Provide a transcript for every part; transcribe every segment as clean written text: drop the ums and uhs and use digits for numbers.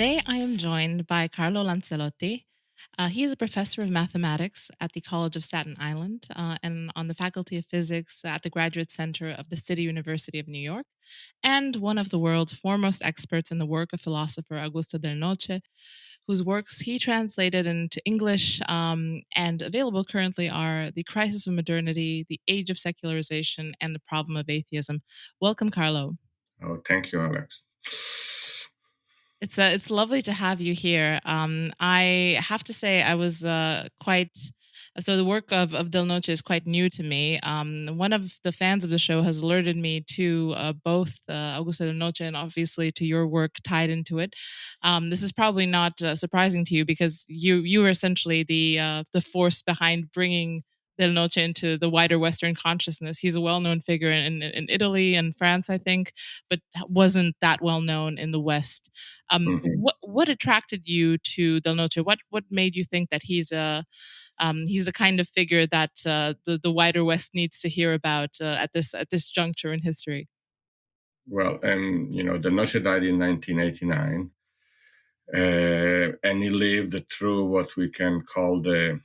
Today I am joined by Carlo Lancellotti. He is a professor of mathematics at the College of Staten Island and on the Faculty of Physics at the Graduate Center of the City University of New York, and one of the world's foremost experts in the work of philosopher Augusto del Noce, whose works he translated into English and available currently are The Crisis of Modernity, The Age of Secularization, and The Problem of Atheism. Welcome, Carlo. Oh, thank you, Alex. It's lovely to have you here. I have to say I was quite so the work of Del Noce is quite new to me. One of the fans of the show has alerted me to both Augusto Del Noce and obviously to your work tied into it. This is probably not surprising to you because you were essentially the force behind bringing Del Noce into the wider Western consciousness. He's a well-known figure in Italy and France, I think, but wasn't that well known in the West. Mhm. What attracted you to Del Noce? What made you think that he's the kind of figure that the wider West needs to hear about at this juncture in history? Well, the Noce died in 1989, and he lived through what we can call the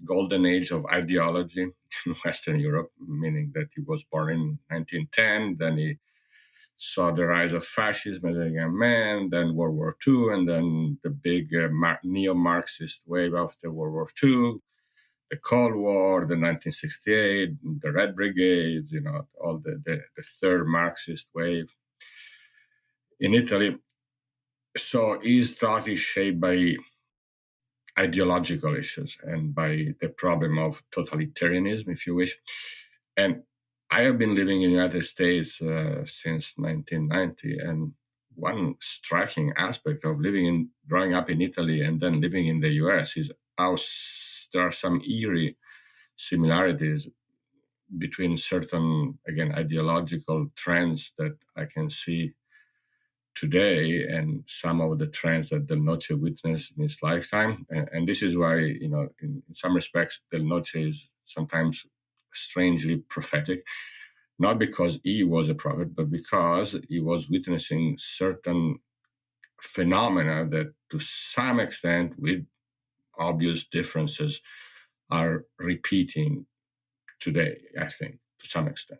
golden age of ideology in Western Europe, meaning that he was born in 1910, then he saw the rise of fascism as a young man, then World War II, and then the big neo-Marxist wave after World War II, the Cold War, the 1968, the Red Brigades, all the third Marxist wave in Italy. So his thought is shaped by ideological issues and by the problem of totalitarianism, if you wish. And I have been living in the United States since 1990, and one striking aspect of growing up in Italy and then living in the US is how there are some eerie similarities between certain, again, ideological trends that I can see today and some of the trends that Del Noce witnessed in his lifetime. And this is why, in some respects, Del Noce is sometimes strangely prophetic, not because he was a prophet, but because he was witnessing certain phenomena that to some extent, with obvious differences, are repeating today, I think, to some extent.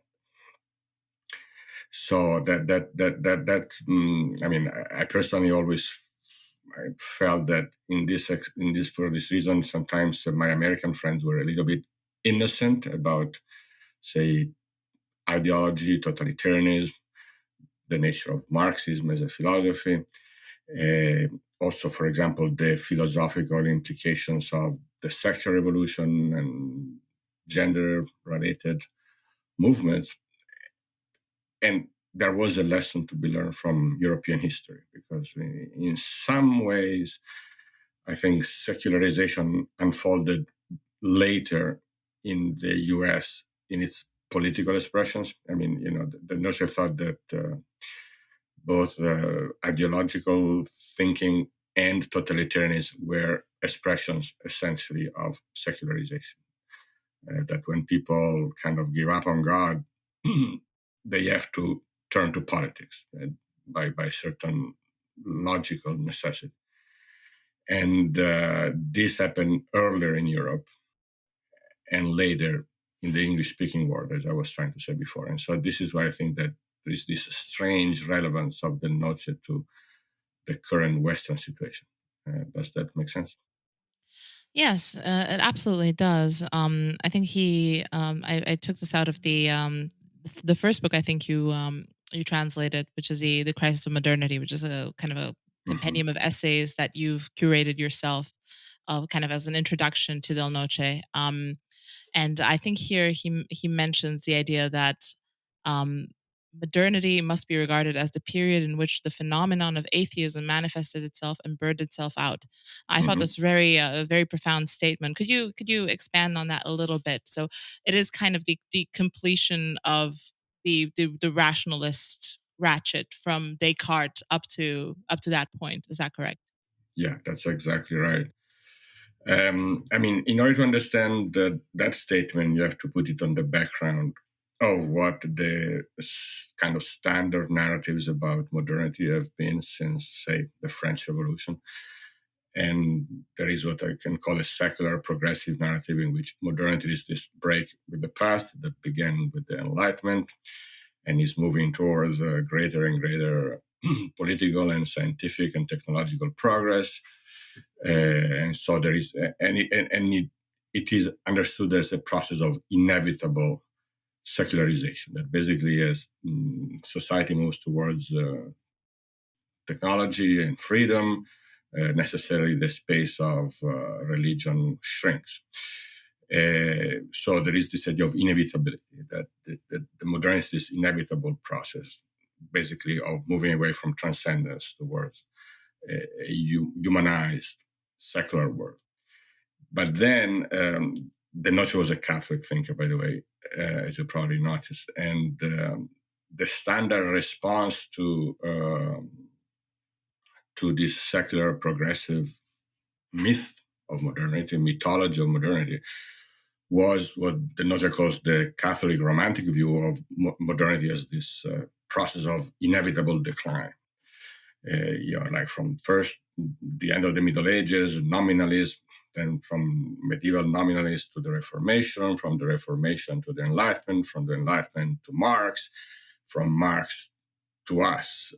So I mean, I personally always I felt that for this reason, sometimes my American friends were a little bit innocent about, say, ideology, totalitarianism, the nature of Marxism as a philosophy. Also, for example, the philosophical implications of the sexual revolution and gender-related movements. And there was a lesson to be learned from European history because, in some ways, I think secularization unfolded later in the US in its political expressions. I mean, the Noce thought that both ideological thinking and totalitarianism were expressions essentially of secularization. That when people kind of give up on God, they have to turn to politics by certain logical necessity. And this happened earlier in Europe and later in the English-speaking world, as I was trying to say before. And so this is why I think that there is this strange relevance of the Noce to the current Western situation. Does that make sense? Yes, it absolutely does. I think I took this out of the first book I think you translated, which is the Crisis of Modernity, which is a kind of a Mm-hmm. compendium of essays that you've curated yourself, kind of as an introduction to Del Noce. And I think here he mentions the idea that um, modernity must be regarded as the period in which the phenomenon of atheism manifested itself and burned itself out. I thought Mm-hmm. this very profound statement. Could you expand on that a little bit? So it is kind of the completion of the rationalist ratchet from Descartes up to that point. Is that correct? Yeah, that's exactly right. I mean, in order to understand that statement, you have to put it on the background of what the kind of standard narratives about modernity have been since, say, the French Revolution. And there is what I can call a secular progressive narrative in which modernity is this break with the past that began with the Enlightenment and is moving towards a greater and greater political and scientific and technological progress. And so there is, it is understood as a process of inevitable secularization, that basically as society moves towards technology and freedom, necessarily the space of religion shrinks. So there is this idea of inevitability, that the modernity is this inevitable process, basically of moving away from transcendence towards a humanized secular world. But then Del Noce was a Catholic thinker, by the way, as you probably noticed, and the standard response to this secular progressive myth of modernity, mythology of modernity, was what Del Noce calls the Catholic romantic view of modernity as this process of inevitable decline. Like from first the end of the Middle Ages, nominalism, then from medieval nominalists to the Reformation, from the Reformation to the Enlightenment, from the Enlightenment to Marx, from Marx to us,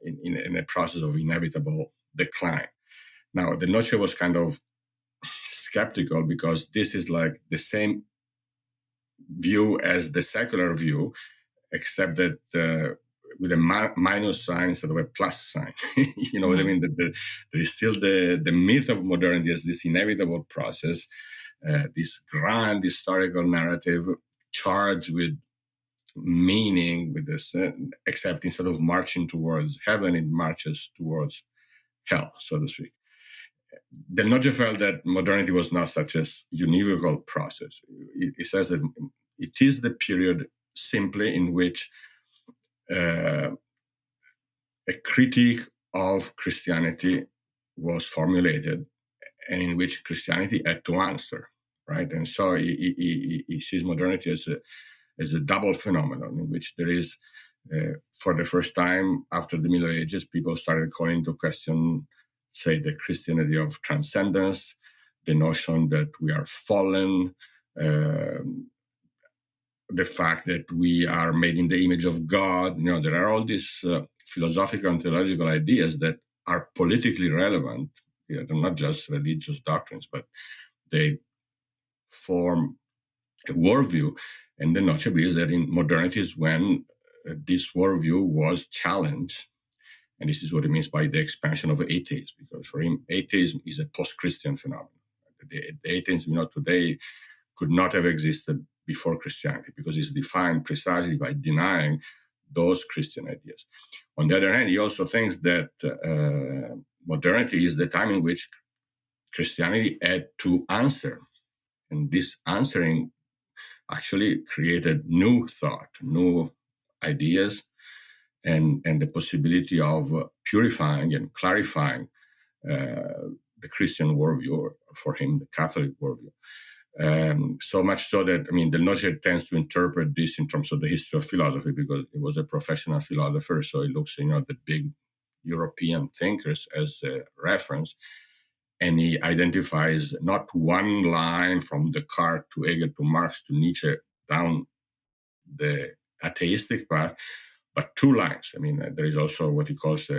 in a process of inevitable decline. Now, Del Noce was kind of skeptical because this is like the same view as the secular view, except that with a minus sign instead of a plus sign. You know what I mean? There is still the myth of modernity as this inevitable process, this grand historical narrative charged with meaning, with this, except instead of marching towards heaven, it marches towards hell, so to speak. Del Noce felt that modernity was not such a univocal process. It says that it is the period simply in which a critique of Christianity was formulated and in which Christianity had to answer, right? And so he sees modernity as a double phenomenon in which there is, for the first time after the Middle Ages, people started calling into question, say, the Christian idea of transcendence, the notion that we are fallen, the fact that we are made in the image of God. There are all these philosophical and theological ideas that are politically relevant. They're not just religious doctrines, but they form a worldview. And the Noce believes that in modernity is when this worldview was challenged. And this is what he means by the expansion of atheism, because for him, atheism is a post-Christian phenomenon. The atheism, today could not have existed before Christianity because it's defined precisely by denying those Christian ideas. On the other hand, he also thinks that modernity is the time in which Christianity had to answer. And this answering actually created new thought, new ideas, and the possibility of purifying and clarifying the Christian worldview, or for him, the Catholic worldview. So much so that, Del Noce tends to interpret this in terms of the history of philosophy because he was a professional philosopher. So he looks, the big European thinkers as a reference. And he identifies not one line from Descartes to Hegel to Marx to Nietzsche down the atheistic path, but two lines. There is also what he calls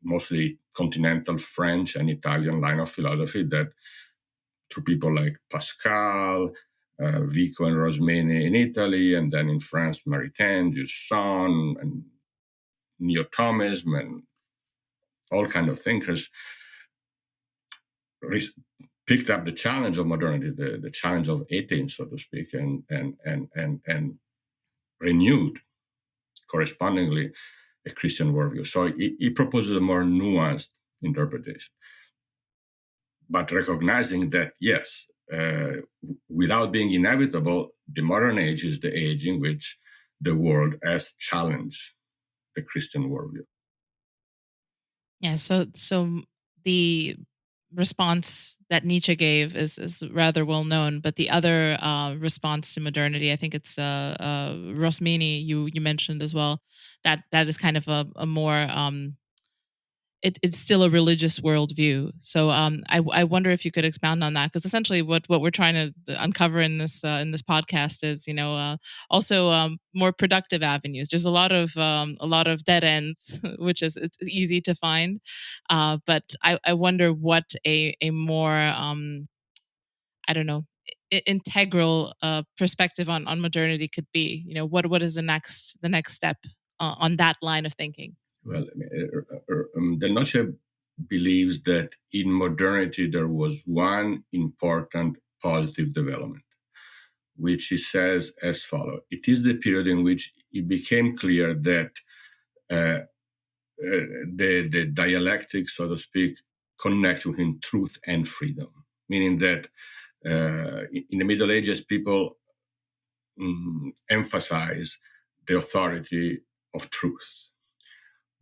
mostly continental French and Italian line of philosophy that through people like Pascal, Vico and Rosmini in Italy, and then in France, Maritain, Giussani, and Neo-Thomism, and all kind of thinkers picked up the challenge of modernity, the challenge of atheism, so to speak, and renewed correspondingly a Christian worldview. So he proposes a more nuanced interpretation, but recognizing that, yes, without being inevitable, the modern age is the age in which the world has challenged the Christian worldview. Yeah. So the response that Nietzsche gave is rather well known, but the other response to modernity, I think it's Rosmini, you mentioned as well, that is kind of a more it's still a religious worldview. So I wonder if you could expound on that, because essentially what we're trying to uncover in this podcast is, also more productive avenues. There's a lot of dead ends, which is it's easy to find, but I wonder what a more I don't know, integral perspective on modernity could be. What is the next step on that line of thinking? Well, Del Noce believes that in modernity there was one important positive development, which he says as follows: it is the period in which it became clear that uh, the dialectic, so to speak, connects between truth and freedom, meaning that in the Middle Ages, people emphasize the authority of truth,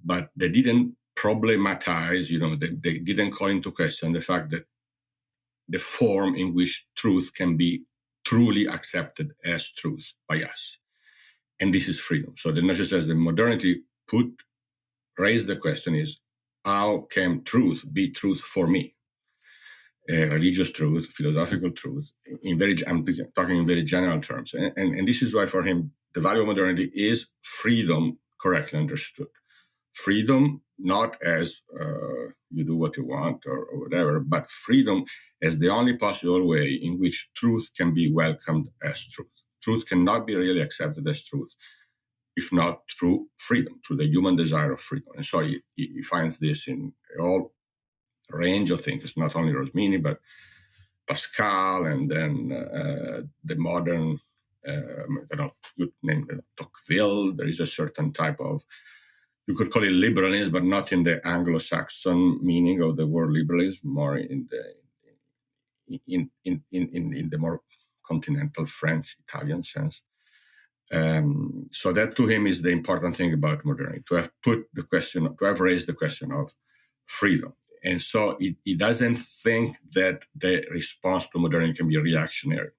but they didn't problematize, they didn't call into question the fact that the form in which truth can be truly accepted as truth by us. And this is freedom. So the Noce says that modernity raise the question is, how can truth be truth for me? Religious truth, philosophical truth. I'm talking in very general terms, and this is why for him the value of modernity is freedom, correctly understood. Freedom not as you do what you want or whatever, but freedom as the only possible way in which truth can be welcomed as truth. Truth cannot be really accepted as truth if not through freedom, through the human desire of freedom. And so he finds this in all range of thinkers, not only Rosmini, but Pascal, and then the modern, good name, Tocqueville. There is a certain type of, you could call it liberalism, but not in the Anglo-Saxon meaning of the word liberalism, more in the more continental French, Italian sense. So that to him is the important thing about modernity, to have raised the question of freedom. And so he doesn't think that the response to modernity can be reactionary.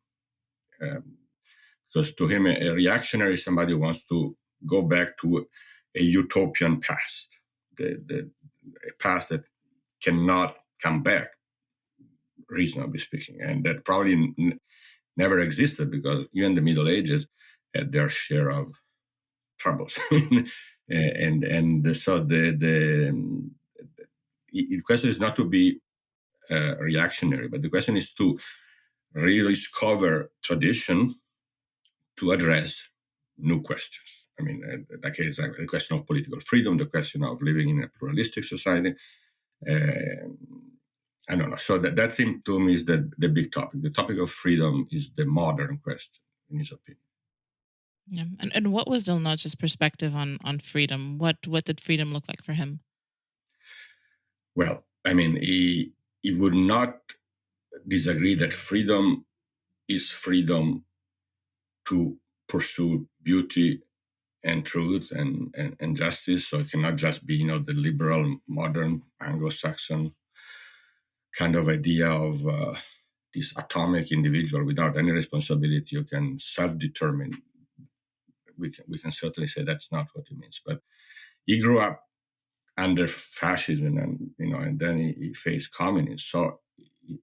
Because to him, a reactionary is somebody who wants to go back to a utopian past, a past that cannot come back, reasonably speaking, and that probably never existed, because even the Middle Ages had their share of troubles. and so the question is not to be reactionary, but the question is to rediscover tradition to address new questions. I mean, like exactly the question of political freedom, the question of living in a pluralistic society. I don't know. So that seems to me is the big topic. The topic of freedom is the modern question, in his opinion. Yeah. And what was Del Noce's perspective on freedom? What did freedom look like for him? Well, I mean, he would not disagree that freedom is freedom to pursue beauty and truth and justice. So it cannot just be, the liberal, modern Anglo-Saxon kind of idea of this atomic individual without any responsibility who can self-determine. We can certainly say that's not what he means. But he grew up under fascism, and then he faced communism. So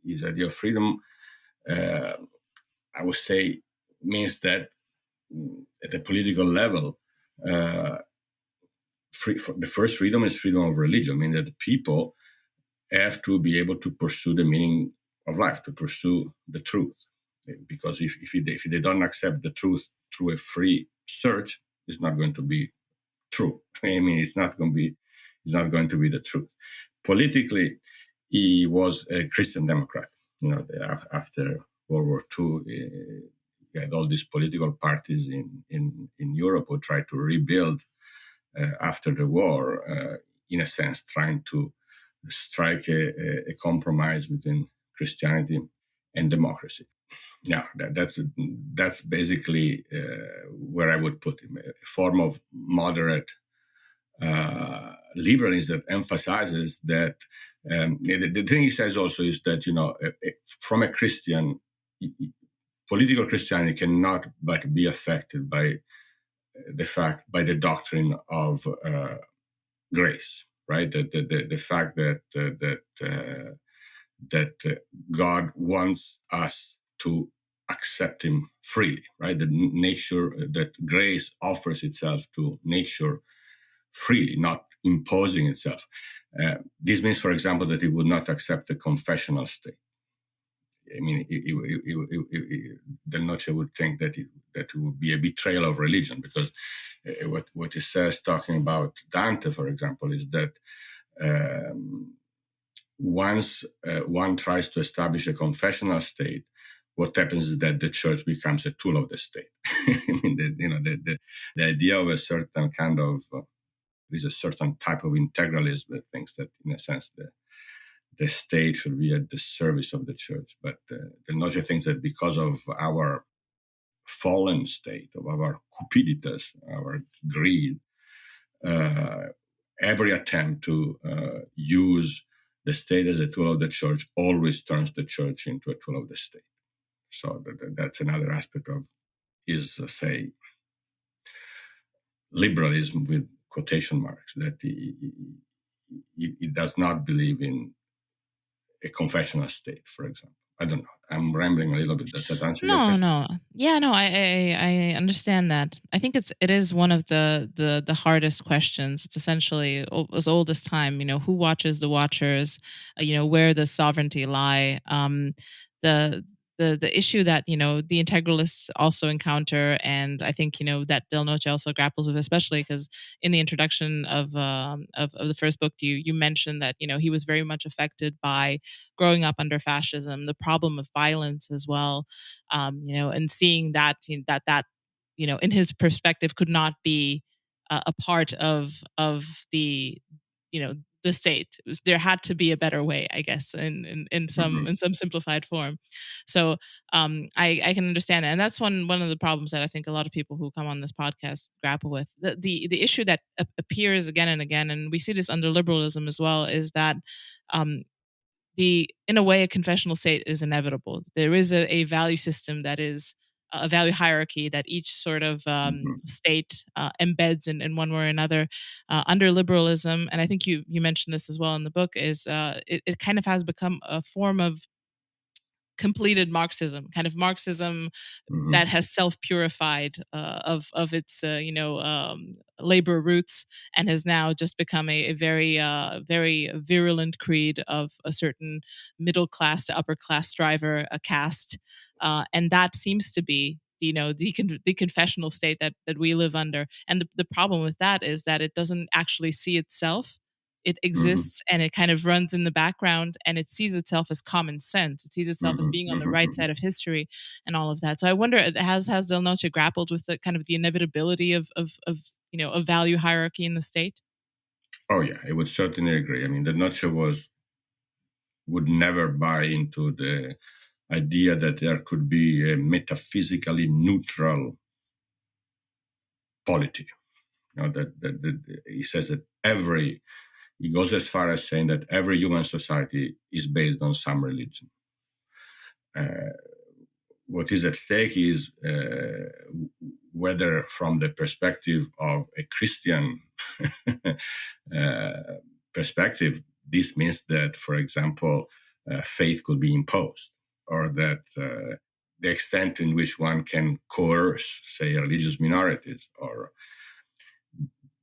his idea of freedom, I would say, means that at a political level, the first freedom is freedom of religion, meaning that people have to be able to pursue the meaning of life, to pursue the truth. Because if they don't accept the truth through a free search, it's not going to be true. I mean, it's not going to be the truth. Politically, he was a Christian Democrat. After World War II, you had all these political parties in Europe who tried to rebuild after the war, in a sense, trying to strike a compromise between Christianity and democracy. Yeah, that's basically where I would put him, a form of moderate liberalism that emphasizes that The thing he says also is that, from a Christian, political Christianity cannot but be affected by by the doctrine of grace, right? The fact that God wants us to accept Him freely, right? The nature that grace offers itself to nature freely, not imposing itself. This means, for example, that He would not accept a confessional state. I mean, Del Noce would think that it would be a betrayal of religion, because what he says, talking about Dante, for example, is that once one tries to establish a confessional state, what happens is that the church becomes a tool of the state. I mean, the idea of a certain kind of there is a certain type of integralism that thinks that, in a sense, the state should be at the service of the church. But Del Noce thinks that because of our fallen state, of our cupiditas, our greed, every attempt to use the state as a tool of the church always turns the church into a tool of the state. So that's another aspect of his, say, liberalism with quotation marks, that he does not believe in a confessional state, for example. I don't know. I'm rambling a little bit. Does that answer your No, question? no. Yeah, no, I understand that. I think it is one of the hardest questions. It's essentially as old as time, who watches the watchers, where does sovereignty lie? The the issue that, the integralists also encounter, and I think, that Del Noce also grapples with, especially because in the introduction of the first book, you mentioned that, he was very much affected by growing up under fascism, the problem of violence as well, and seeing that in his perspective could not be a part of the state. There had to be a better way, I guess, in some Mm-hmm. simplified form. So I can understand that, and that's one of the problems that I think a lot of people who come on this podcast grapple with. The issue that appears again and again, and we see this under liberalism as well, is that um, the in a way a confessional state is inevitable. There is a value system that is a value hierarchy that each sort of Mm-hmm. state embeds in one way or another under liberalism. And I think you mentioned this as well in the book, is it kind of has become a form of completed Marxism, kind of Marxism Mm-hmm. that has self purified of its labor roots, and has now just become a very very virulent creed of a certain middle class to upper class striver, a caste, and that seems to be the confessional state that we live under. And the problem with that is that it doesn't actually see itself. It Mm-hmm. exists and it kind of runs in the background, and it sees itself as common sense. It sees itself as Mm-hmm. being on the right Mm-hmm. side of history and all of that. So I wonder, has Del Noce grappled with the kind of the inevitability of a value hierarchy in the state? Oh yeah, I would certainly agree. I mean, the Noce would never buy into the idea that there could be a metaphysically neutral polity. That he says that he goes as far as saying that every human society is based on some religion. Uh, what is at stake is whether, from the perspective of a Christian uh, perspective, this means that, for example, faith could be imposed, or that the extent in which one can coerce, say, religious minorities, or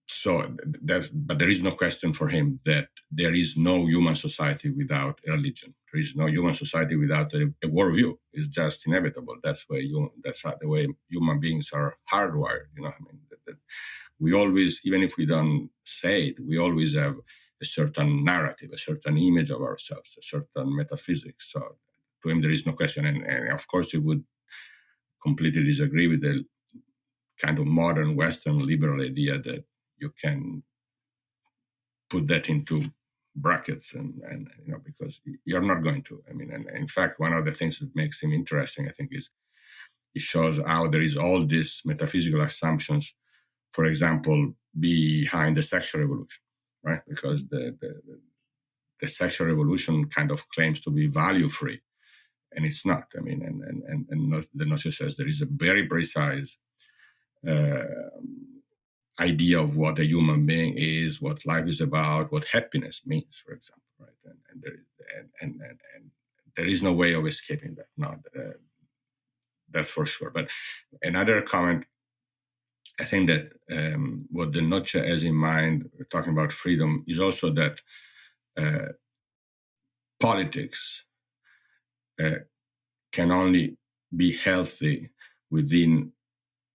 so that's, but there is no question for him that there is no human society without a religion. There is no human society without a worldview. It's just inevitable. That's how the way human beings are hardwired. I mean, that we always, even if we don't say it, we always have a certain narrative, a certain image of ourselves, a certain metaphysics. So to him, there is no question, and of course, he would completely disagree with the kind of modern Western liberal idea that you can put that into brackets, and because you're not going to. I mean, and in fact, one of the things that makes him interesting, I think, is it shows how there is all these metaphysical assumptions, for example, behind the sexual revolution, right? Because the sexual revolution kind of claims to be value free, and it's not. I mean, and the Noce says there is a very precise uh, idea of what a human being is, what life is about, what happiness means, for example, right? And there is no way of escaping that. No, that's for sure. But another comment, I think that what the Noce has in mind, talking about freedom, is also that uh, politics can only be healthy within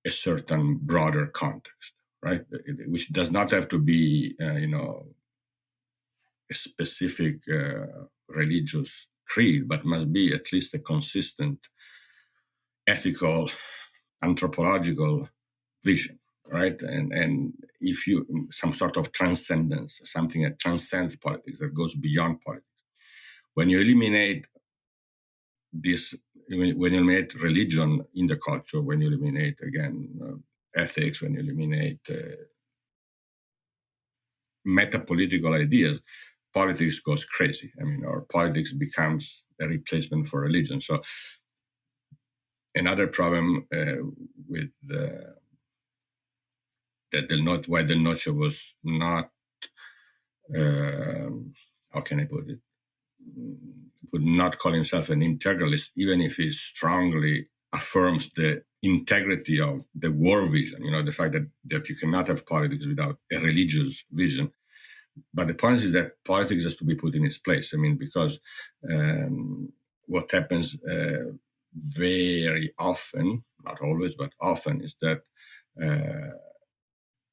a certain broader context, right? Which does not have to be, a specific religious creed, but must be at least a consistent ethical, anthropological vision, right? And if you some sort of transcendence, something that transcends politics, that goes beyond politics. When you eliminate this, when you eliminate religion in the culture, when you eliminate again ethics, when you eliminate meta-political ideas, politics goes crazy. I mean, or politics becomes a replacement for religion. So another problem with that why Del Noce was not, how can I put it, would not call himself an integralist, even if he strongly affirms the integrity of the war vision, the fact that you cannot have politics without a religious vision. But the point is that politics has to be put in its place. I mean, because what happens very often, not always, but often, is that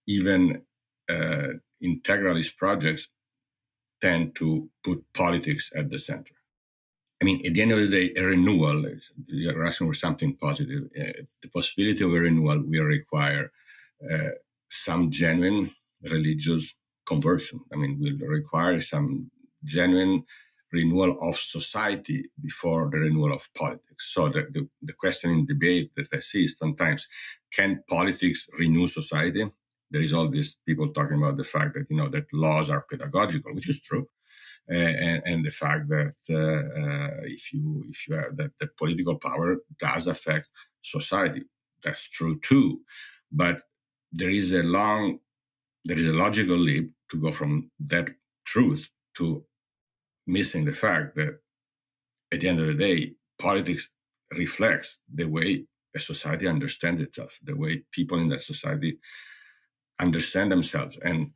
even integralist projects tend to put politics at the center. I mean, at the end of the day, a renewal, you're asking for something positive. The possibility of a renewal will require some genuine religious conversion. I mean, will require some genuine renewal of society before the renewal of politics. So the question in debate that I see is sometimes, can politics renew society? There is all these people talking about the fact that, that laws are pedagogical, which is true. And the fact that if you have that the political power does affect society, that's true too. But there is a logical leap to go from that truth to missing the fact that at the end of the day, politics reflects the way a society understands itself, the way people in that society understand themselves. And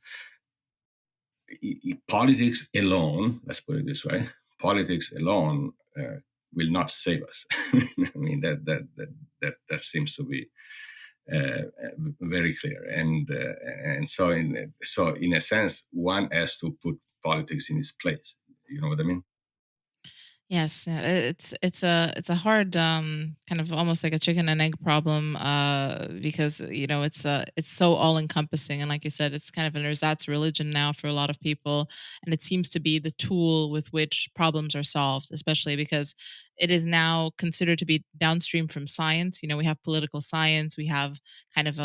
politics alone, let's put it this way, politics alone will not save us. I mean, that seems to be very clear. And so in a sense, one has to put politics in its place. You know what I mean? Yes, it's a hard kind of almost like a chicken and egg problem because it's so all encompassing, and like you said, it's kind of an ersatz religion now for a lot of people, and it seems to be the tool with which problems are solved, especially because it is now considered to be downstream from science. We have political science, we have kind of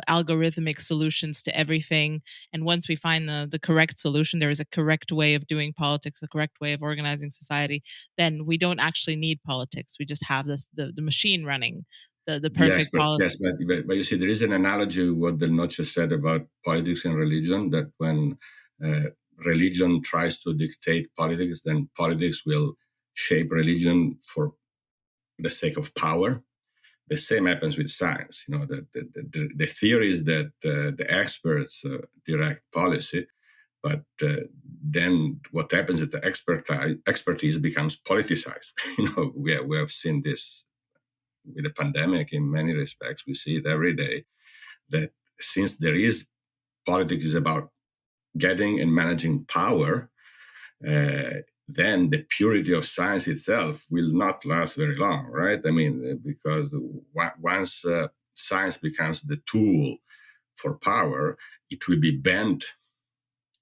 algorithmic solutions to everything, and once we find the correct solution, there is a correct way of doing politics, a correct way of organizing society, then we don't actually need politics. We just have the machine running the Yes, perfect policy. but you see, there is an analogy with what Del Noce said about politics and religion, that when religion tries to dictate politics, then politics will shape religion for the sake of power. The same happens with science. The theory is that the experts direct policy, but then what happens is the expertise becomes politicized. We have seen this with the pandemic in many respects. We see it every day, that since there is politics is about getting and managing power, then the purity of science itself will not last very long, right? I mean, because once science becomes the tool for power, it will be bent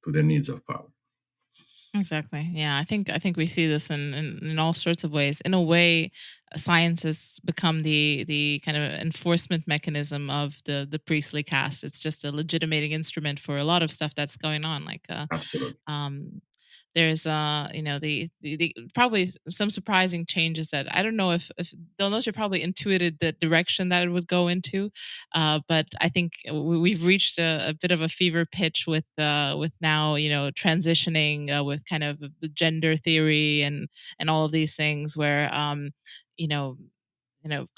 to the needs of power. Exactly. Yeah, I think we see this in all sorts of ways. In a way, science has become the kind of enforcement mechanism of the priestly caste. It's just a legitimating instrument for a lot of stuff that's going on, like Absolutely. um, there's the probably some surprising changes that I don't know if Del Noce probably intuited the direction that it would go into, but I think we've reached a bit of a fever pitch with now transitioning with kind of gender theory and all of these things where you know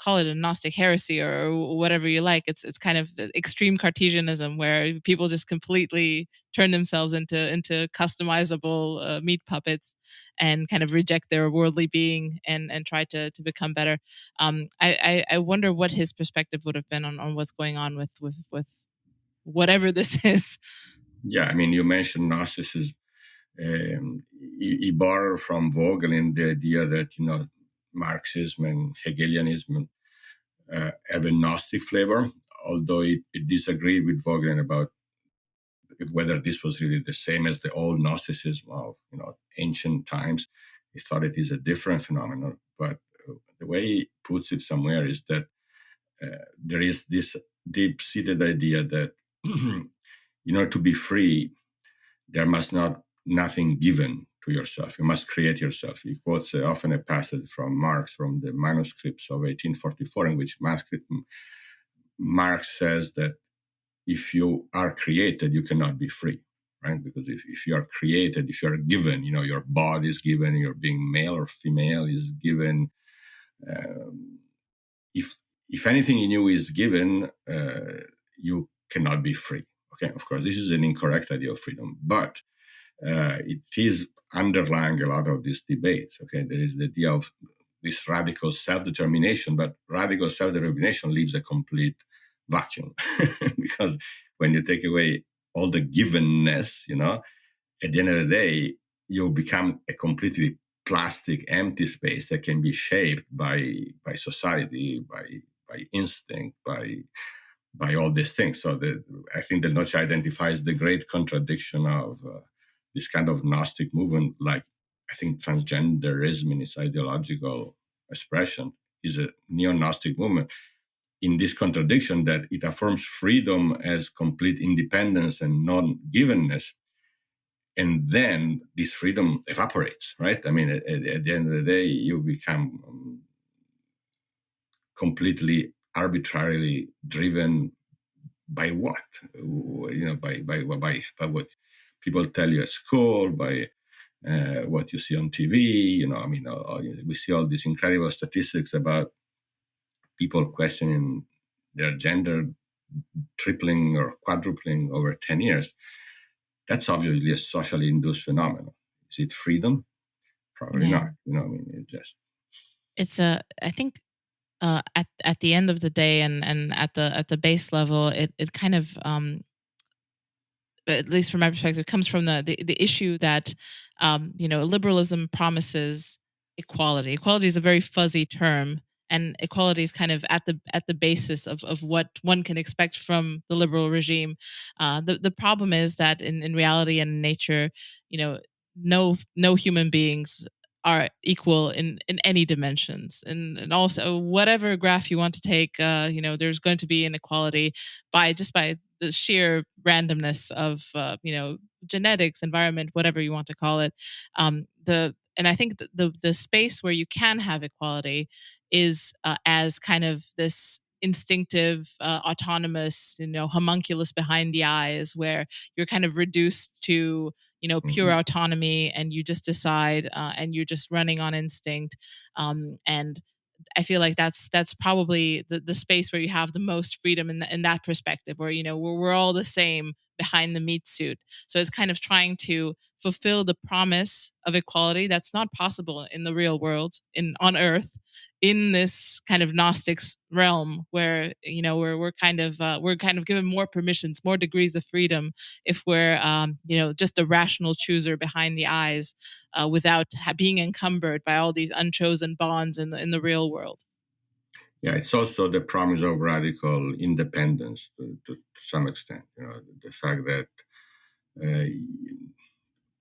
call it a Gnostic heresy or whatever you like. It's kind of extreme Cartesianism where people just completely turn themselves into customizable meat puppets and kind of reject their worldly being and try to become better. I wonder what his perspective would have been on what's going on with whatever this is. Yeah, I mean, you mentioned Gnosticism. He borrowed from Vogelin the idea that Marxism and Hegelianism have a Gnostic flavor, although it disagreed with Vogelin about whether this was really the same as the old Gnosticism of ancient times. He thought it is a different phenomenon, but the way he puts it somewhere is that there is this deep-seated idea that in order to be free, there must not nothing given to yourself. You must create yourself. He quotes often a passage from Marx from the manuscripts of 1844, in which Marx says that if you are created, you cannot be free, right? Because if you are created, if you are given, your body is given, your being male or female is given. If anything in you is given, you cannot be free. Okay, of course, this is an incorrect idea of freedom, but it is underlying a lot of these debates. Okay, there is the idea of this radical self-determination, but radical self-determination leaves a complete vacuum because when you take away all the givenness, at the end of the day, you become a completely plastic, empty space that can be shaped by society, by instinct, by all these things. So I think Del Noce identifies the great contradiction of this kind of Gnostic movement, like I think transgenderism in its ideological expression is a neo-Gnostic movement, in this contradiction that it affirms freedom as complete independence and non-givenness, and then this freedom evaporates, right? I mean, at the end of the day, you become completely arbitrarily driven by what? By what people tell you at school, by what you see on TV. We see all these incredible statistics about people questioning their gender tripling or quadrupling over 10 years. That's obviously a socially induced phenomenon. Is it freedom? Probably Yeah, not. It just. it's a I think at the end of the day and at the base level, it kind of at least from my perspective, comes from the issue that liberalism promises equality. Equality is a very fuzzy term, and equality is kind of at the basis of what one can expect from the liberal regime. The problem is that in reality and in nature, no human beings are equal in any dimensions, and also whatever graph you want to take, there's going to be inequality by the sheer randomness of genetics, environment, whatever you want to call it. The and I think the space where you can have equality is as kind of this instinctive, autonomous, homunculus behind the eyes, where you're kind of reduced to pure Mhm. autonomy, and you just decide, and you're just running on instinct, and I feel like that's probably the space where you have the most freedom in that perspective, where we're all the same behind the meat suit. So it's kind of trying to fulfill the promise of equality that's not possible in the real world, in on Earth, in this kind of Gnostics realm, where we're kind of given more permissions, more degrees of freedom, if we're just a rational chooser behind the eyes, without being encumbered by all these unchosen bonds in the real world. Yeah, it's also the promise of radical independence to some extent. The fact that uh,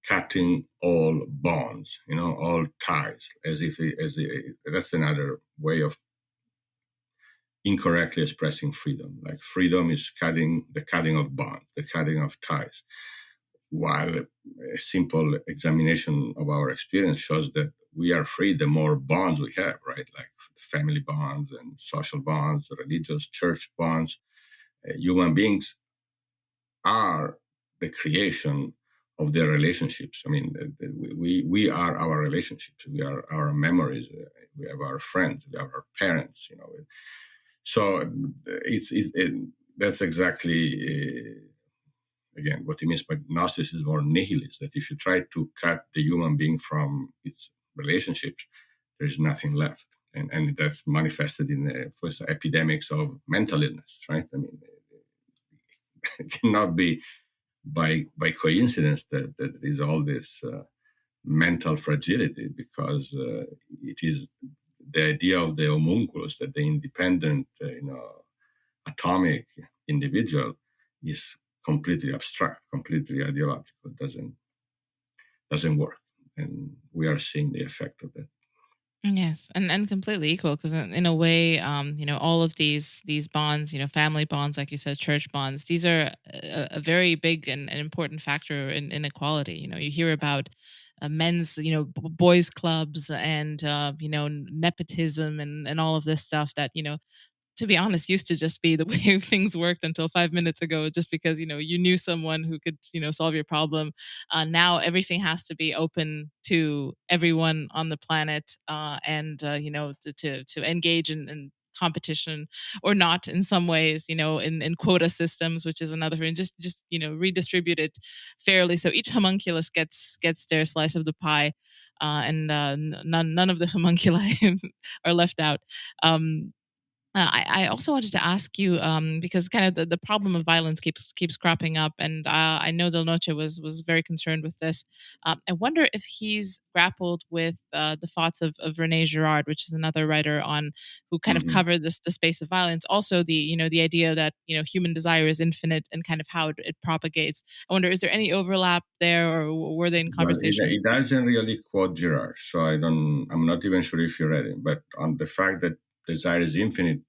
cutting all bonds, all ties, that's another way of incorrectly expressing freedom. Like freedom is the cutting of bonds, the cutting of ties. while a simple examination of our experience shows that we are free the more bonds we have, right? Like family bonds and social bonds, religious church bonds. Human beings are the creation of their relationships. I mean, we are our relationships. We are our memories. We have our friends. We have our parents. You know, so that's exactly again what he means by Gnosticism or nihilist. That if you try to cut the human being from its relationships, there is nothing left, and that's manifested in first epidemics of mental illness. Right? I mean, it cannot be by coincidence that there is all this mental fragility because it is the idea of the homunculus that the independent atomic individual is completely abstract, completely ideological. It doesn't work, and we are seeing the effect of that. Yes, and completely equal because in a way, all of these bonds, family bonds, like you said, church bonds, these are a very big and important factor in inequality. You hear about men's, boys clubs and nepotism and all of this stuff that to be honest, used to just be the way things worked until 5 minutes ago, just because you knew someone who could solve your problem. Now everything has to be open to everyone on the planet, and to engage in competition or not in some ways, in quota systems, which is another thing. Just redistribute it fairly so each homunculus gets their slice of the pie, and none of the homunculi are left out. I also wanted to ask you, because kind of the problem of violence keeps cropping up, and I know Del Noce was very concerned with this. I wonder if he's grappled with the thoughts of Rene Girard, which is another writer on who kind of Mhm. covered this the space of violence. Also, the idea that human desire is infinite and kind of how it propagates. I wonder, is there any overlap there, or were they in Well, conversation? it doesn't really quote Girard, so I'm not even sure if you read it. But on the fact that desire is infinite,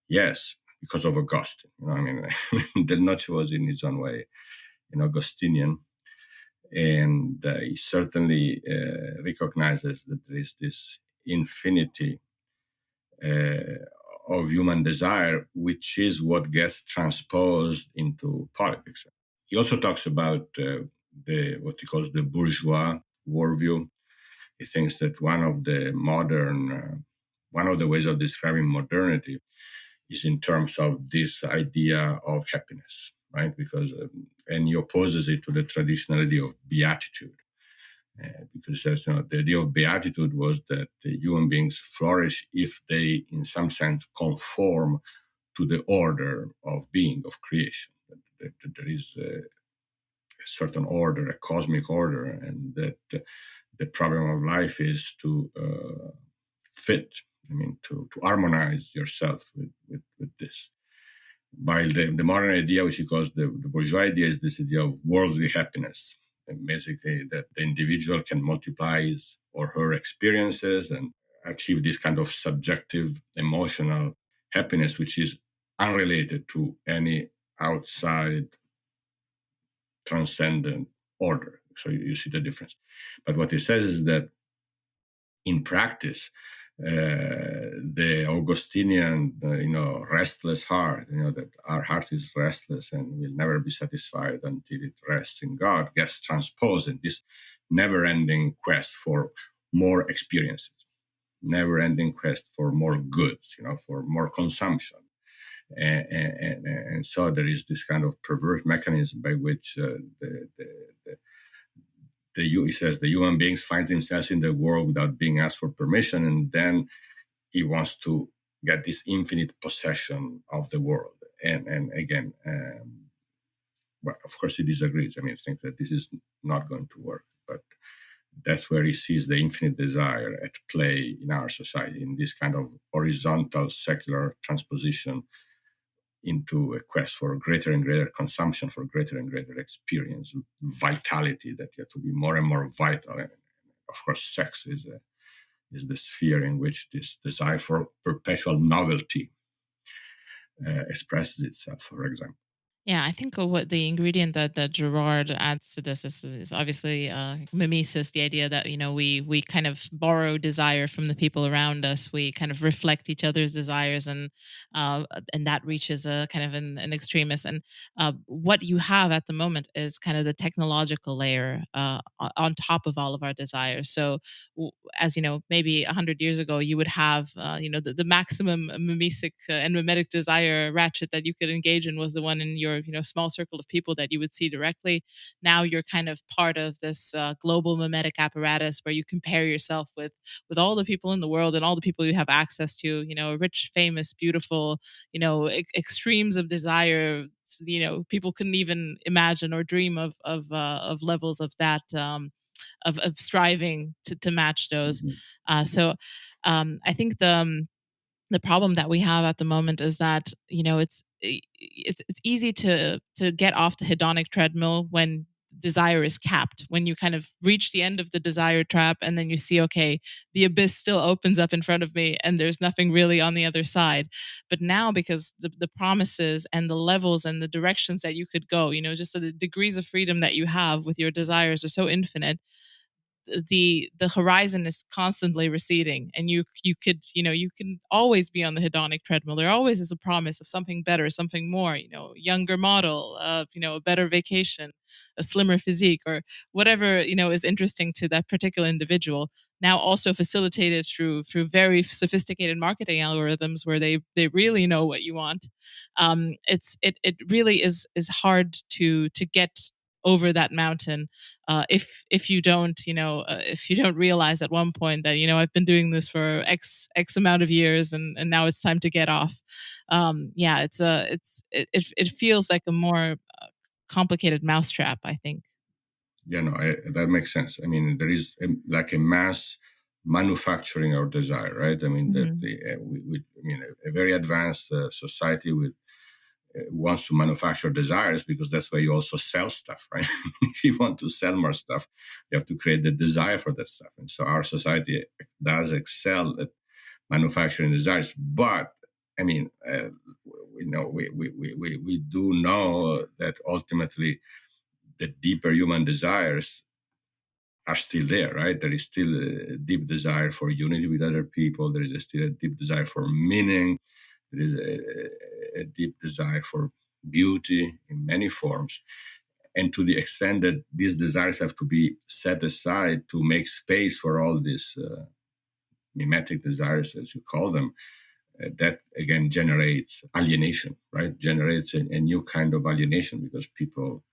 yes, because of Augustine. I mean, Del Noce was in his own way an Augustinian, and he certainly recognizes that there is this infinity uh, of human desire, which is what gets transposed into politics. He also talks about the what he calls the bourgeois worldview. He thinks that one of the ways of describing modernity is in terms of this idea of happiness, right? Because and he opposes it to the traditional idea of beatitude, because there's, the idea of beatitude was that the human beings flourish if they, in some sense, conform to the order of being of creation. That there is a certain order, a cosmic order, and that the problem of life is to fit. I mean, to harmonize yourself with this. While the modern idea, which he calls the bourgeois idea, is this idea of worldly happiness. And basically, that the individual can multiply his or her experiences and achieve this kind of subjective emotional happiness, which is unrelated to any outside transcendent order. So you see the difference. But what he says is that in practice, the Augustinian, restless heart, that our heart is restless and will never be satisfied until it rests in God, gets transposed in this never-ending quest for more experiences, never-ending quest for more goods, for more consumption. And so there is this kind of perverse mechanism by which he says the human beings finds himself in the world without being asked for permission, and then he wants to get this infinite possession of the world. And again, well, of course, he disagrees. I mean, he thinks that this is not going to work, but that's where he sees the infinite desire at play in our society, in this kind of horizontal secular transposition into a quest for greater and greater consumption, for greater and greater experience, vitality, that you have to be more and more vital. And of course, sex is the sphere in which this desire for perpetual novelty expresses itself, for example. Yeah, I think what the ingredient that Gerard adds to this is obviously mimesis, the idea that we kind of borrow desire from the people around us. We kind of reflect each other's desires, uh, and that reaches a kind of an extremist. And what you have at the moment is kind of the technological layer on top of all of our desires. So, as you know, maybe 100 years ago, you would have the maximum mimesic and mimetic desire ratchet that you could engage in was the one in your small circle of people that you would see directly. Now you're kind of part of this global mimetic apparatus where you compare yourself with all the people in the world and all the people you have access to. Rich, famous, beautiful. Extremes of desire. People couldn't even imagine or dream of levels of that. Of striving to match those. Mhm. So I think the problem that we have at the moment is that it's easy to get off the hedonic treadmill when desire is capped, when you kind of reach the end of the desire trap and then you see, okay, the abyss still opens up in front of me and there's nothing really on the other side. But now, because the promises and the levels and the directions that you could go, just the degrees of freedom that you have with your desires are so infinite, the horizon is constantly receding, and you can always be on the hedonic treadmill. There always is a promise of something better, something more, younger model, a better vacation, a slimmer physique, or whatever is interesting to that particular individual. Now also facilitated through very sophisticated marketing algorithms where they really know what you want. It really is hard to get over that mountain, if you don't if you don't realize at one point that I've been doing this for x amount of years, and now it's time to get off. Yeah, it feels like a more complicated mousetrap, I think. Yeah, no, that makes sense. I mean, there is like a mass manufacturing our desire, right? I mean, that Hmm. I mean, a very advanced society with wants to manufacture desires because that's where you also sell stuff, right? If you want to sell more stuff, you have to create the desire for that stuff. And so our society does excel at manufacturing desires. But I mean, we do know that ultimately the deeper human desires are still there, right? There is still a deep desire for unity with other people. There is still a deep desire for meaning. There is a deep desire for beauty in many forms. And to the extent that these desires have to be set aside to make space for all these mimetic desires, as you call them, that again generates alienation, right? Generates a new kind of alienation because people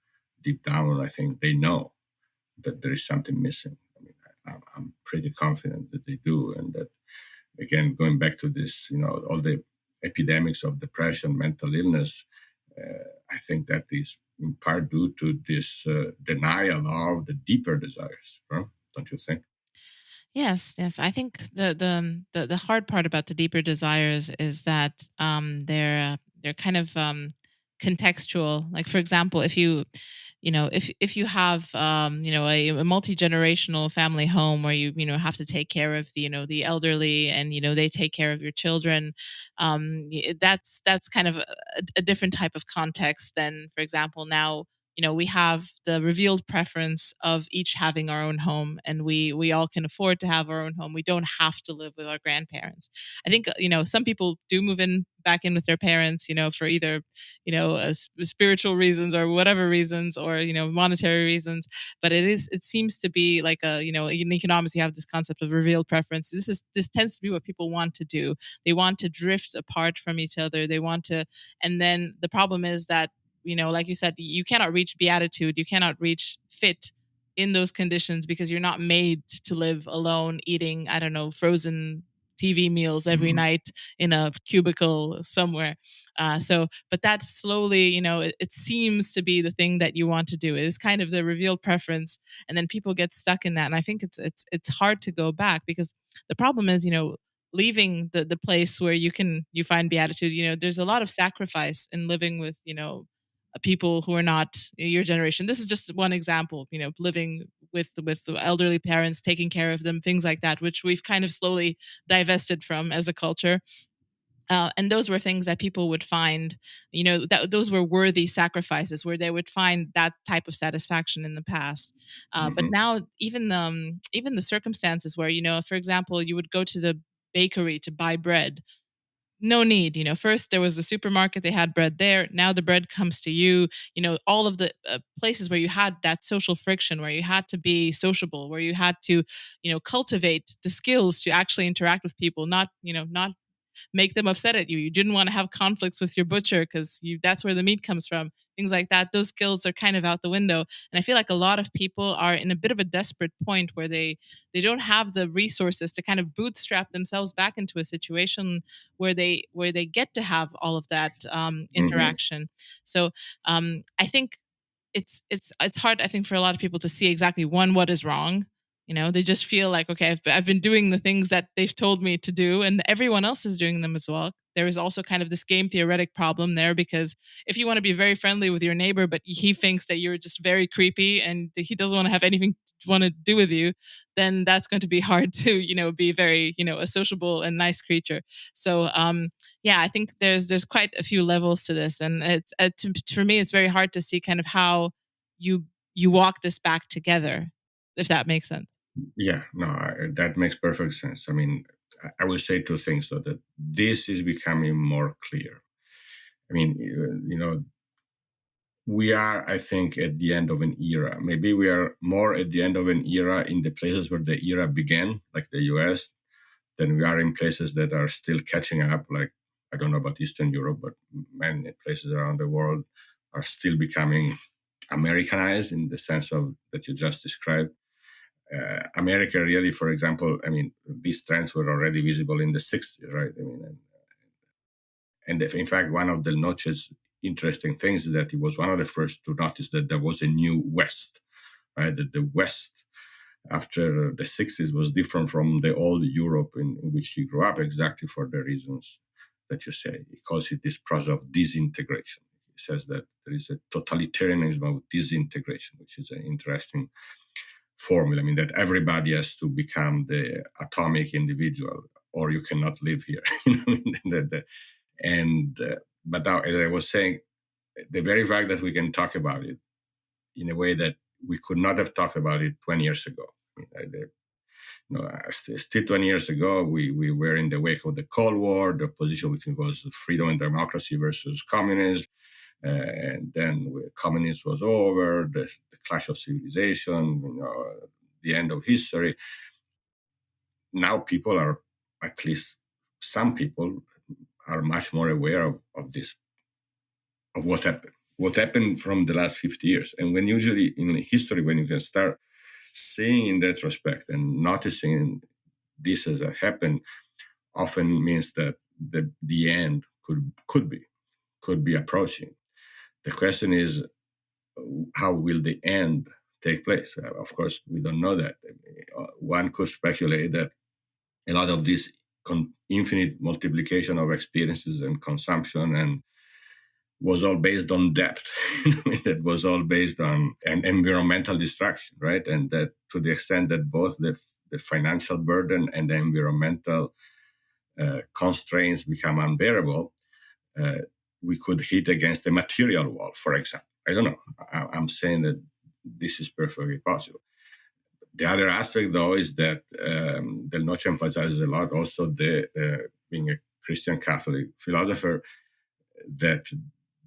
deep down, I think they know that there is something missing. I mean, I'm pretty confident that they do, and that again, going back to this, all the epidemics of depression, mental illness, I think that is in part due to this denial of the deeper desires. Huh? Don't you think? Yes, yes. I think the hard part about the deeper desires is that they're kind of contextual. Like, for example, if you have a multi generational family home where you have to take care of the elderly, and they take care of your children, that's kind of a different type of context than, for example, now we have the revealed preference of each having our own home, and we all can afford to have our own home. We don't have to live with our grandparents. I think some people do move in back in with their parents, for either spiritual reasons or whatever reasons, or monetary reasons. But it seems to be like in economics you have this concept of revealed preference. This tends to be what people want to do. They want to drift apart from each other. They want to. And then the problem is that, like you said, you cannot reach beatitude, you cannot reach fit in those conditions, because you're not made to live alone eating, I don't know, frozen TV meals every Mhm. night in a cubicle somewhere. But that slowly, it seems to be the thing that you want to do. It is kind of the revealed preference, and then people get stuck in that. And I think it's hard to go back, because the problem is, leaving the place where you find beatitude. There's a lot of sacrifice in living with people who are not your generation. This is just one example, living with the elderly parents, taking care of them, things like that, which we've kind of slowly divested from as a culture. And those were things that people would find, that those were worthy sacrifices where they would find that type of satisfaction in the past. But Hmm. now, even the circumstances where, for example, you would go to the bakery to buy bread. No need. First there was the supermarket, they had bread there. Now the bread comes to you. All of the places where you had that social friction, where you had to be sociable, where you had to, cultivate the skills to actually interact with people, not make them upset at you. You didn't want to have conflicts with your butcher because that's where the meat comes from. Things like that. Those skills are kind of out the window. And I feel like a lot of people are in a bit of a desperate point where they don't have the resources to kind of bootstrap themselves back into a situation where they get to have all of that Hmm. interaction. So I think it's hard, I think, for a lot of people to see exactly what is wrong. They just feel like, okay, I've been doing the things that they've told me to do, and everyone else is doing them as well. There is also kind of this game theoretic problem there, because if you want to be very friendly with your neighbor, but he thinks that you're just very creepy and he doesn't want to have anything to want to do with you, then that's going to be hard to, be very, a sociable and nice creature. So, yeah, I think there's quite a few levels to this, and for me, it's very hard to see kind of how you you walk this back together, if that makes sense. Yeah, no, that makes perfect sense. I mean, I would say two things, so that this is becoming more clear. I mean, we are, I think, at the end of an era. Maybe we are more at the end of an era in the places where the era began, like the US, than we are in places that are still catching up. Like, I don't know about Eastern Europe, but many places around the world are still becoming Americanized in the sense of that you just described. America, really, for example, I mean, these trends were already visible in the 60s, right? I mean, and if, in fact, one of Del Noce's interesting things is that he was one of the first to notice that there was a new West, right? That the West after the 60s was different from the old Europe in which he grew up, exactly for the reasons that you say. He calls it this process of disintegration. He says that there is a totalitarianism of disintegration, which is an interesting formula. I mean, that everybody has to become the atomic individual, or you cannot live here. And but now, as I was saying, the very fact that we can talk about it in a way that we could not have talked about it 20 years ago. I mean, still 20 years ago, we were in the wake of the Cold War, the position between was freedom and democracy versus communism. And then communism was over, the clash of civilization, the end of history. Now people are, at least some people, are much more aware of this, of what happened from the last 50 years. And when usually in history, when you can start seeing in retrospect and noticing this as a happen, often means that the end could be approaching. The question is, how will the end take place? Of course, we don't know that. One could speculate that a lot of this infinite multiplication of experiences and consumption and was all based on debt. That was all based on an environmental distraction, right? And that to the extent that both the financial burden and the environmental constraints become unbearable, uh, we could hit against a material wall, for example. I don't know. I'm saying that this is perfectly possible. The other aspect, though, is that Del Noce emphasizes a lot also being a Christian Catholic philosopher, that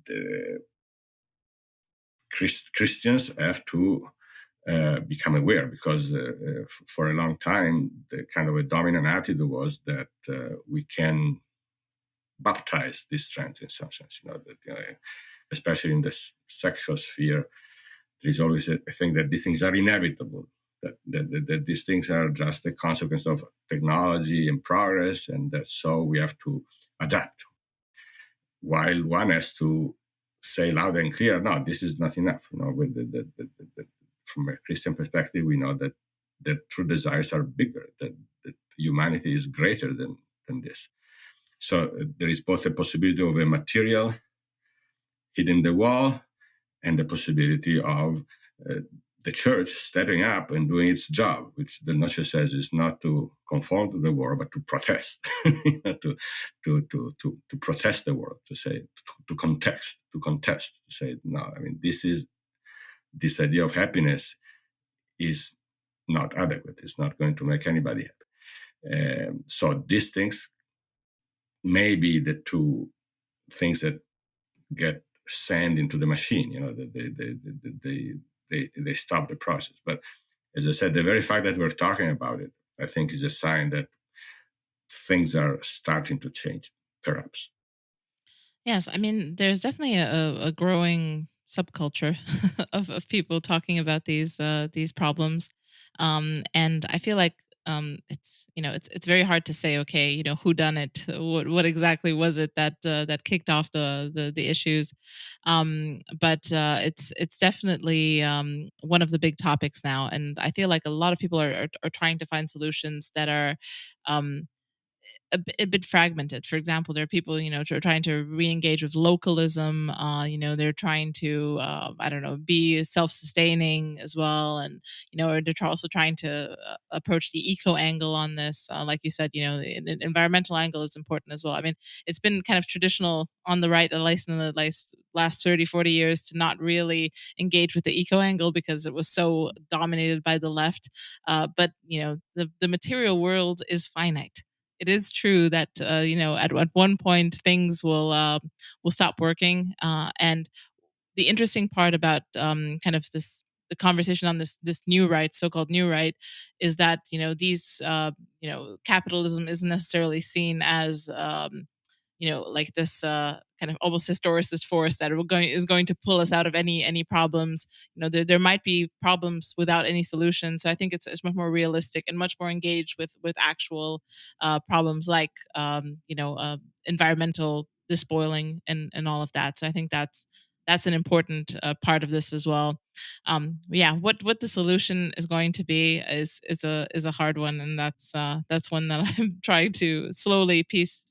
the Christians have to become aware, because for a long time, the kind of a dominant attitude was that we can baptize these trends in some sense, that, especially in the sexual sphere, there is always a thing that these things are inevitable, that these things are just a consequence of technology and progress, and that so we have to adapt. While one has to say loud and clear, no, this is not enough. With from a Christian perspective, we know that true desires are bigger, that humanity is greater than this. So there is both a possibility of a material hitting the wall and the possibility of the church stepping up and doing its job, which Del Noce says is not to conform to the world, but to protest, to protest the world, to say, to contest, to say, no, I mean, this idea of happiness is not adequate. It's not going to make anybody happy. So these things may be the two things that get sand into the machine. They stop the process. But as I said, the very fact that we're talking about it, I think, is a sign that things are starting to change, perhaps. Yes, I mean, there's definitely a growing subculture of people talking about these problems, and I feel like it's it's very hard to say, okay, who done it, what exactly was it that kicked off the issues, but it's definitely one of the big topics now, and I feel like a lot of people are trying to find solutions that are. Um, a bit fragmented. For example, there are people, trying to re-engage with localism. They're trying to, I don't know, be self-sustaining as well, and or they're also trying to approach the eco angle on this. Like you said, the environmental angle is important as well. I mean, it's been kind of traditional on the right, at least in the last 30, 40 years, to not really engage with the eco angle because it was so dominated by the left. But the material world is finite. It is true that at one point things will stop working, and the interesting part about kind of this the conversation on this new right, so-called new right, is that these capitalism isn't necessarily seen as like this kind of almost historicist force that is going to pull us out of any problems. There might be problems without any solution. So I think it's much more realistic and much more engaged with actual problems like environmental despoiling and all of that. So I think that's an important part of this as well. Yeah, what the solution is going to be is a hard one, and that's one that I'm trying to slowly piece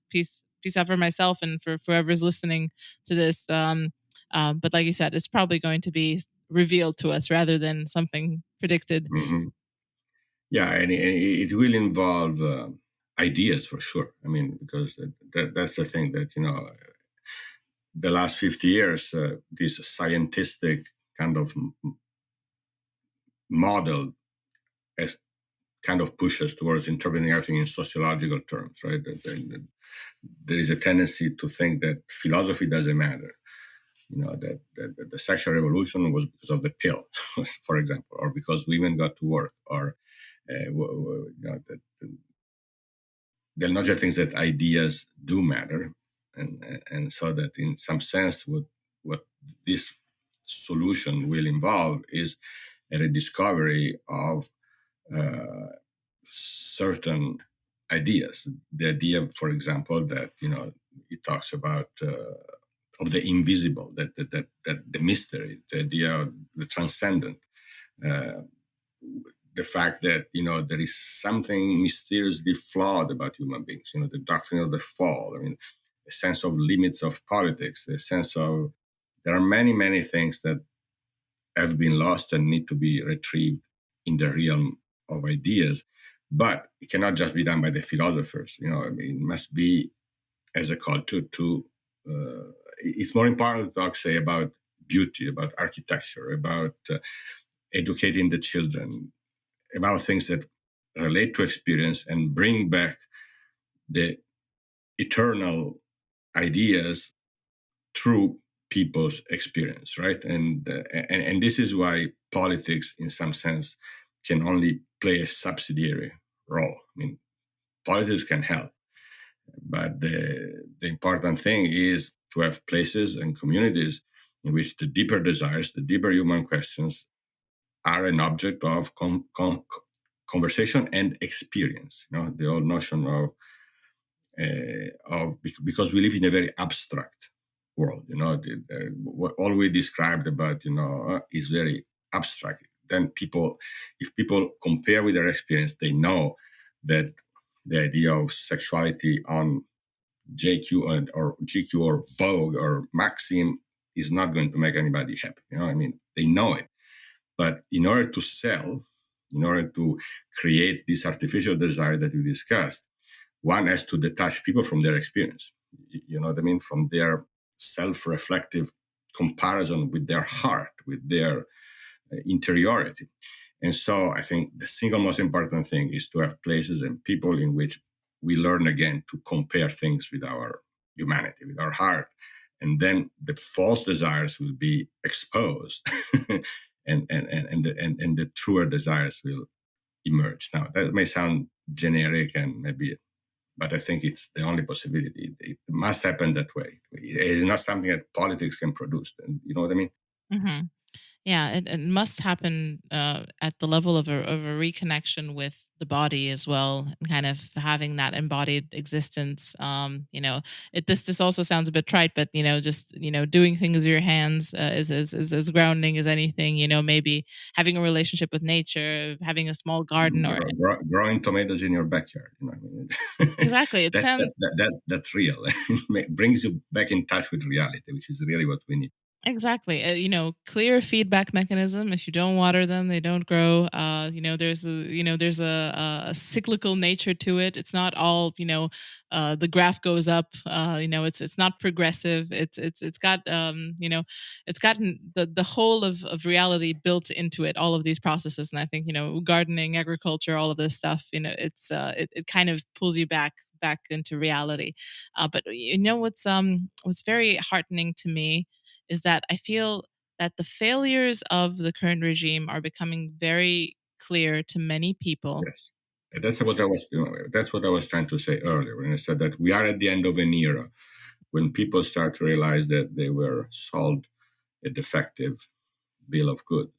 out for myself and for whoever's listening to this. But like you said, it's probably going to be revealed to us rather than something predicted. Hmm. Yeah, and it will involve ideas for sure. I mean, because that's the thing that, the last 50 years, this scientific kind of model has kind of pushes towards interpreting everything in sociological terms, right? There is a tendency to think that philosophy doesn't matter. That the sexual revolution was because of the pill, for example, or because women got to work, or that Del Noce thinks that ideas do matter, and so that in some sense, what this solution will involve is a rediscovery of uh, certain ideas. The idea, for example, that it talks about of the invisible, that the mystery, the idea of the transcendent, uh, the fact that there is something mysteriously flawed about human beings. The doctrine of the fall. I mean, a sense of limits of politics, a sense of there are many things that have been lost and need to be retrieved in the realm of ideas. But it cannot just be done by the philosophers. I mean, it must be as a culture to. It's more important to talk, say, about beauty, about architecture, about educating the children, about things that relate to experience and bring back the eternal ideas through people's experience, right? And this is why politics, in some sense, can only play a subsidiary role. I mean, politics can help, but the important thing is to have places and communities in which the deeper desires, the deeper human questions, are an object of conversation and experience. The whole notion of because we live in a very abstract world. What all we described about is very abstract. Then if people compare with their experience, they know that the idea of sexuality on JQ or GQ or Vogue or Maxim is not going to make anybody happy. I mean, they know it. But in order to sell, in order to create this artificial desire that we discussed, one has to detach people from their experience. You know what I mean? From their self-reflective comparison with their heart, with their interiority. And so I think the single most important thing is to have places and people in which we learn again to compare things with our humanity, with our heart. And then the false desires will be exposed and the truer desires will emerge. Now, that may sound generic and maybe, but I think it's the only possibility. It must happen that way. It is not something that politics can produce. You know what I mean? Hmm. Yeah, it must happen at the level of a reconnection with the body as well, and kind of having that embodied existence. This also sounds a bit trite, but just doing things with your hands is as grounding as anything. Maybe having a relationship with nature, having a small garden, or Growing tomatoes in your backyard. You know, what I mean, exactly. It sounds that's real. It brings you back in touch with reality, which is really what we need. exactly. Clear feedback mechanism. If you don't water them, they don't grow. There's a cyclical nature to it. It's not all, the graph goes up. It's not progressive. It's got, it's gotten the whole of reality built into it, all of these processes. And I think, gardening, agriculture, all of this stuff, it kind of pulls you back into reality. But what's very heartening to me is that I feel that the failures of the current regime are becoming very clear to many people. Yes. And that's what I was trying to say earlier when I said that we are at the end of an era when people start to realize that they were sold a defective bill of goods.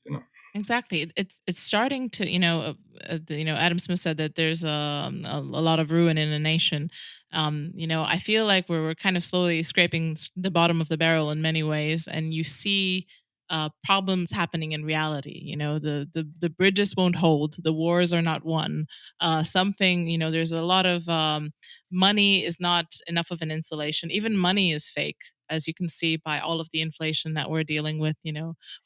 Exactly. It's starting to, Adam Smith said that there's a lot of ruin in a nation. I feel like we're kind of slowly scraping the bottom of the barrel in many ways, and you see problems happening in reality. The bridges won't hold, the wars are not won. There's a lot of money is not enough of an insulation. Even money is fake, as you can see by all of the inflation that we're dealing with.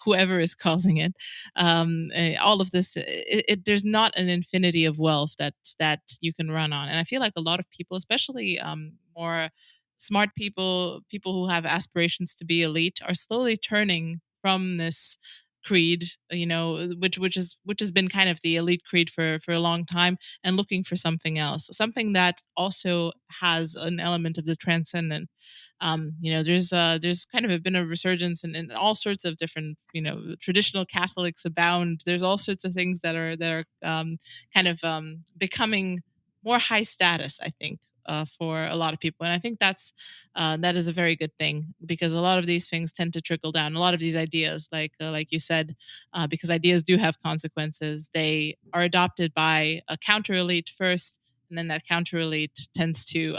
Whoever is causing it, all of this, there's not an infinity of wealth that you can run on. And I feel like a lot of people, especially more smart people who have aspirations to be elite, are slowly turning from this creed, which has been kind of the elite creed for a long time, and looking for something else, something that also has an element of the transcendent. There's kind of been a resurgence in all sorts of different, traditional Catholics abound. There's all sorts of things that are kind of becoming more high status, I think, for a lot of people, and I think that is a very good thing, because a lot of these things tend to trickle down. A lot of these ideas, like you said, because ideas do have consequences, they are adopted by a counter elite first, and then that counter elite tends to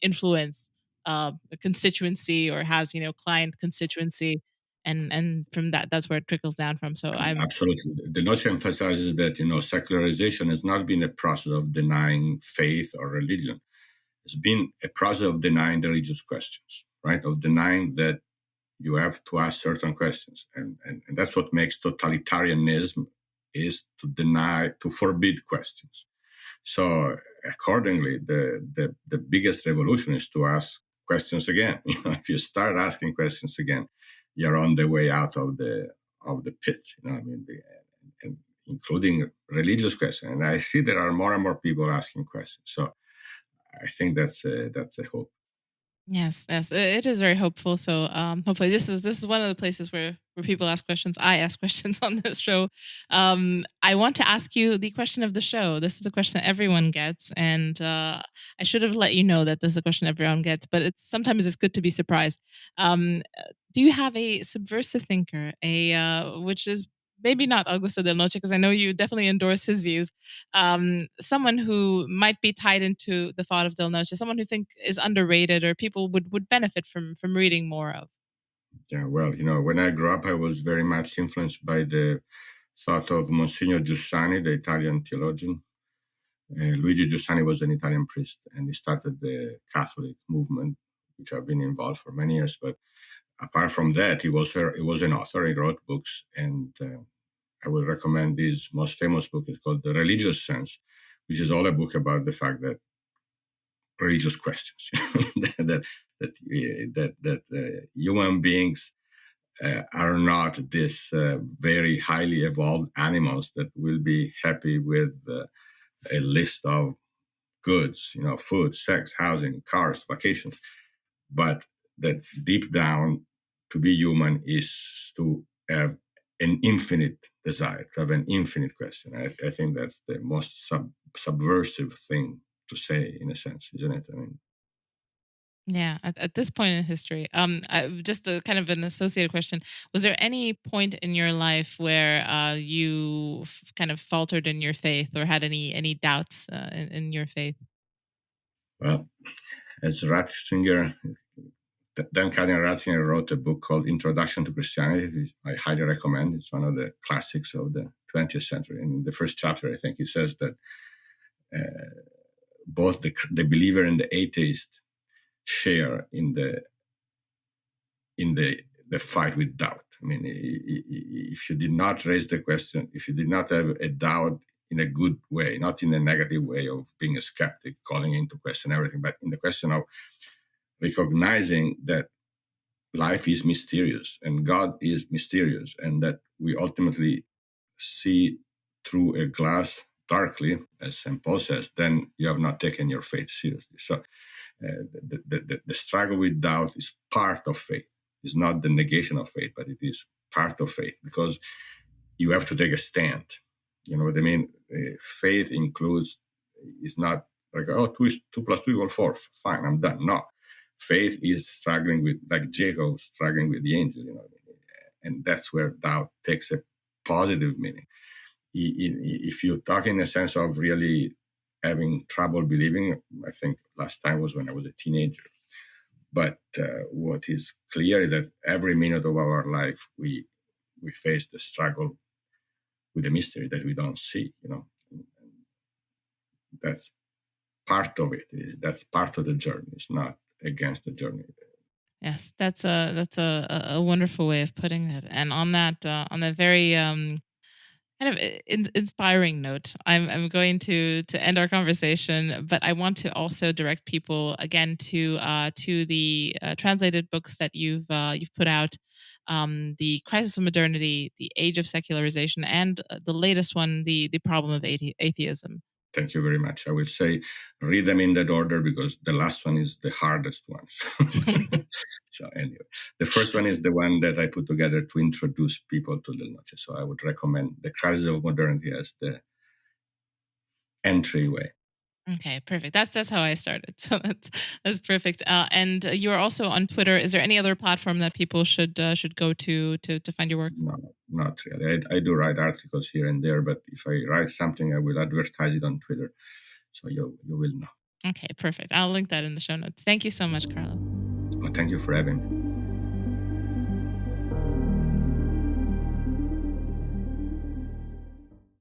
influence a constituency, or has client constituency, and from that's where it trickles down from. So I'm Absolutely. The Noce emphasizes that, secularization has not been a process of denying faith or religion. It's been a process of denying religious questions, right? Of denying that you have to ask certain questions. And that's what makes totalitarianism, is to deny, to forbid questions. So accordingly, the biggest revolution is to ask questions again. If you start asking questions again, you're on the way out of the pit. And including religious questions. And I see there are more and more people asking questions. So I think that's a hope. Yes, yes, it is very hopeful. So hopefully this is one of the places where people ask questions. I ask questions on this show. I want to ask you the question of the show. This is a question that everyone gets, and I should have let you know that this is a question everyone gets. But sometimes it's good to be surprised. Do you have a subversive thinker, a which is maybe not Augusto del Noce, because I know you definitely endorse his views, someone who might be tied into the thought of Del Noce, someone who think is underrated, or people would benefit from reading more of? Yeah, well, when I grew up, I was very much influenced by the thought of Monsignor Giussani, the Italian theologian. Luigi Giussani was an Italian priest, and he started the Catholic movement, which I've been involved for many years. But apart from that, he was an author. He wrote books, and I would recommend his most famous book. It's called The Religious Sense, which is all a book about the fact that religious questions that human beings are not this very highly evolved animals that will be happy with a list of goods, food, sex, housing, cars, vacations, but that deep down, to be human is to have an infinite desire, to have an infinite question. I think that's the most subversive thing to say, in a sense, isn't it? I mean, Yeah, at this point in history, just a kind of an associated question: was there any point in your life where you kind of faltered in your faith, or had any doubts in your faith? well, as Ratzinger, Dan Cardinal Ratzinger wrote a book called Introduction to Christianity, which I highly recommend. It's one of the classics of the 20th century. In the first chapter, I think he says that both the believer and the atheist share in the fight with doubt. I mean, if you did not raise the question, if you did not have a doubt in a good way, not in a negative way of being a skeptic, calling into question everything, but in the question of recognizing that life is mysterious and God is mysterious, and that we ultimately see through a glass darkly, as St. Paul says, then you have not taken your faith seriously. So the struggle with doubt is part of faith. It's not the negation of faith, but it is part of faith, because you have to take a stand. You know what I mean? Faith includes, is not like, oh, two plus two equals four. Fine, I'm done. No. Faith is struggling with, like Jacob struggling with the angel, and that's where doubt takes a positive meaning. If you talk in a sense of really having trouble believing, I think last time was when I was a teenager. But what is clear is that every minute of our life, we face the struggle with the mystery that we don't see. That's part of it. That's part of the journey. It's not against the journey. Yes, that's a wonderful way of putting it. And on that very kind of inspiring note, I'm going to end our conversation, but I want to also direct people again to the translated books that you've put out, the Crisis of Modernity, the Age of Secularization, and the latest one, the Problem of Atheism. Thank you very much. I will say read them in that order because the last one is the hardest one. So anyway, the first one is the one that I put together to introduce people to Del Noce. So I would recommend The Crisis of Modernity as the entryway. Okay, perfect. That's how I started. So that's perfect. And you are also on Twitter. Is there any other platform that people should go to find your work? No, not really. I do write articles here and there, but if I write something, I will advertise it on Twitter. So you will know. Okay, perfect. I'll link that in the show notes. Thank you so much, Carlo. Well, thank you for having me.